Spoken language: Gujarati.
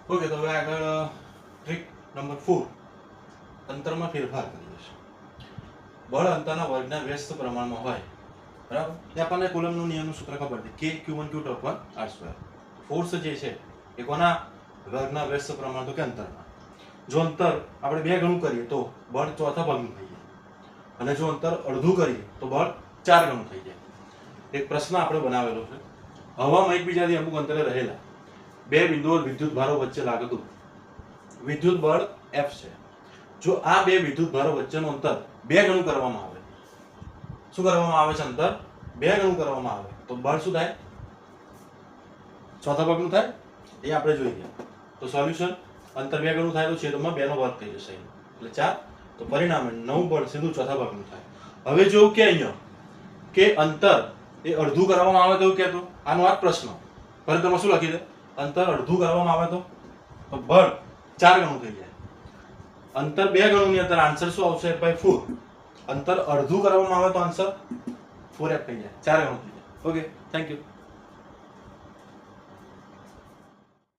ઓકે, તો હવે આગળ ટ્રીક નંબર 4 અંતરમાં ફેરફાર કરીએ છીએ. બળ અંતરના વર્ગના વ્યસ્ત પ્રમાણમાં હોય, બરાબર. એ આપણને કુલમનો નિયમનું સૂત્ર ખબર છે, K Q1 Q2 R². Force જે છે એ કોના વર્ગના વ્યસ્ત પ્રમાણ, તો કે અંતરના. જો અંતર આપણે 2 ગણું કરીએ તો બળ ચોથા ભાગનું થઈ જાય, અને જો અંતર અડધું કરીએ તો બળ 4 ગણું થઈ જાય. એક પ્રશ્ન આપણે બનાવેલો છે. હવામાં એકબીજાથી અમુક અંતરે રહેલા 2 બિંદુઓ વિદ્યુત ભારો વચ્ચે લાગતું વિદ્યુત બળ F છે. જો આ 2 વિદ્યુત ભારો વચ્ચેનું અંતર 2 ગણું કરવામાં આવે, શું કરવામાં આવે છે? અંતર 2 ગણું કરવામાં આવે તો બળ શું થાય? ચોથા ભાગનું થાય. એ આપણે જોઈ ગયા. તો સોલ્યુશન, અંતર 2 ગણું થાય તો છેદમાં 2 નો વર્ગ થઈ જશે, એટલે 4. તો પરિણામે 9 બળ સીધું ચોથા ભાગનું થાય. હવે જો કે અહીંયા કે અંતર એ અડધું કરવામાં આવે તો એવું કહેતો, આનો આ પ્રશ્ન ફરી તમે શું લખી દે? અંતર અડધું કરવામાં આવે તો બળ 4 ગણું થઈ જાય. અંતર 2 ગણું ની અંદર આન્સર શું આવશે? F/4. અંતર અડધું કરવામાં આવે તો આન્સર 4F થઈ જાય, 4 ગણું થઈ જાય. Okay, thank you.